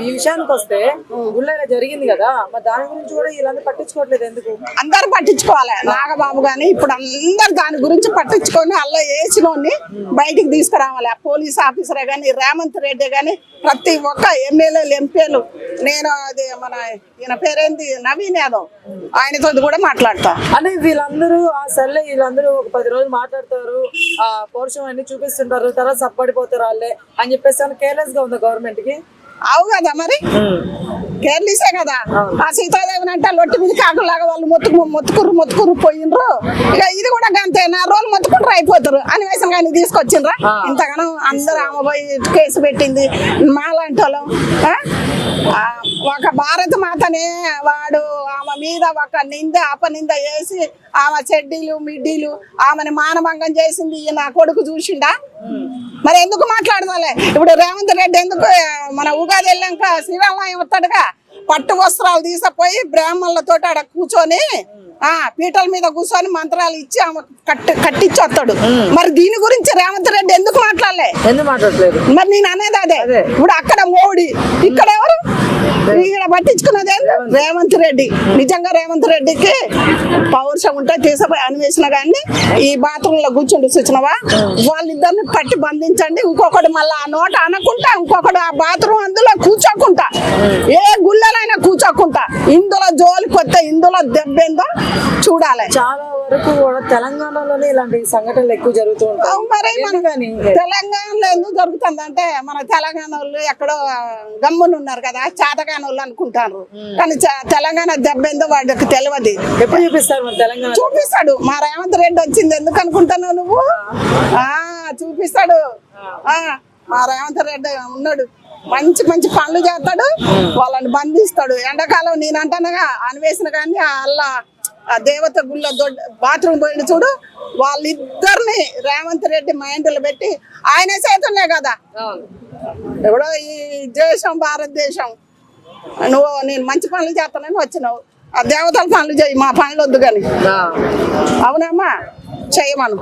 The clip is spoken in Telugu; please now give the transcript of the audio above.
ఈ విషయానికి వస్తే ఊళ్ళో జరిగింది కదా, మరి దాని గురించి కూడా వీళ్ళందరూ పట్టించుకోవట్లేదు ఎందుకు? అందరు పట్టించుకోవాలి. నాగబాబు గాని ఇప్పుడు అందరు దాని గురించి పట్టించుకొని అలా వేసినోని బయటికి తీసుకురావాలి. ఆ పోలీస్ ఆఫీసరే గాని, రేవంత్ రెడ్డి గాని, ప్రతి ఒక్క ఎమ్మెల్యేలు ఎంపీలు, నేను అది మన ఈయన పేరేంది నవీన్ యాదవ్, ఆయనతో కూడా మాట్లాడతా. అంటే వీళ్ళందరూ ఆ సర్లే వీళ్ళందరూ ఒక 10 రోజులు మాట్లాడతారు, ఆ పౌరుషం అన్ని చూపిస్తుంటారు, తర్వాత సప్పడిపోతారు వాళ్ళే అని చెప్పేసి కేర్లెస్ గా ఉంది గవర్నమెంట్ కి. అవు కదా మరి, కేర్లీసే కదా. ఆ సీతాదేవిని అంటే లొట్టి మీద కాకులాగా వాళ్ళు మొత్తుకురు పోయినరు. ఇక ఇది కూడా అంతే, 4 రోజులు మొత్తుకుంటారు అయిపోతారు. అనివేశం కానీ తీసుకొచ్చిండ్రా ఇంతగానో అందరూ ఆమె పోయి కేసు పెట్టింది. మాలాంటి వాళ్ళం ఒక భారత మాతనే వాడు ఆమె మీద ఒక నింద అపనింద వేసి ఆమె చెడ్డీలు మిడ్డీలు ఆమెను మానభంగం చేసింది. నా కొడుకు చూసిండా? మరి ఎందుకు మాట్లాడదాలే? ఇప్పుడు రేవంత్ రెడ్డి ఎందుకు మన ఉగాది వెళ్ళాక శ్రీరామనవమి వస్తాడుగా, పట్టు వస్త్రాలు తీసుకుపోయి బ్రాహ్మణులతో ఆడ కూర్చొని పీటల మీద కూర్చొని మంత్రాలు ఇచ్చి ఆమె కట్టించి వస్తాడు. మరి దీని గురించి రేవంత్ రెడ్డి ఎందుకు మాట్లాడలేదు? మరి నేను అనేది అదే. ఇప్పుడు అక్కడ మోడీ, ఇక్కడ ఎవరు? ఇక్కడ పట్టించుకున్నదే రేవంత్ రెడ్డి. నిజంగా రేవంత్ రెడ్డికి పౌరుషం ఉంటే తీసుకుపోయి అనివేసిన కానీ ఈ బాత్రూమ్ లో కూర్చుండి చూసినవా, వాళ్ళిద్దరిని పట్టి బంధించండి. ఇంకొకటి మళ్ళీ ఆ నోట అనకుంటా, ఇంకొకటి ఆ బాత్రూమ్ అందులో కూర్చోకుంటా, ఏ గుళ్ళనైనా కూర్చోకుంటా. ఇందులో జోలికి వస్తే ఇందులో దెబ్బేందో చూడాలి. చాలా వరకు కూడా తెలంగాణలోనే ఇలాంటి సంఘటనలు ఎక్కువ జరుగుతూ ఉంటాయి. మరి తెలంగాణలో ఎందుకు జరుగుతుంది అంటే, మన తెలంగాణ వాళ్ళు ఎక్కడో గమ్మున ఉన్నారు కదా, చాతగాన వాళ్ళు అనుకుంటారు. కానీ తెలంగాణ దెబ్బేందో వాడికి తెలియదు. ఎప్పుడు చూపిస్తారు మరి తెలంగాణ? చూపిస్తాడు. మా రేవంత్ రెడ్డి వచ్చింది ఎందుకు అనుకుంటున్నావు నువ్వు? చూపిస్తాడు. మా రేవంత్ రెడ్డి ఉన్నాడు, మంచి మంచి పనులు చేస్తాడు, వాళ్ళని బంధిస్తాడు. ఎండాకాలం నేను అంటానుగా అనివేసిన కానీ అల్లా దేవత గుళ్ళ బాత్రూమ్ పోయిన చూడు, వాళ్ళిద్దరిని రేవంత్ రెడ్డి మైండ్లో పెట్టి ఆయన చేతులే కదా. ఎప్పుడో ఈ దేశం భారతదేశం, నేను మంచి పనులు చేస్తానని వచ్చినావు, ఆ దేవతల పనులు చేయి, మా పనులు వద్దు కానీ. అవునమ్మా, చేయమను.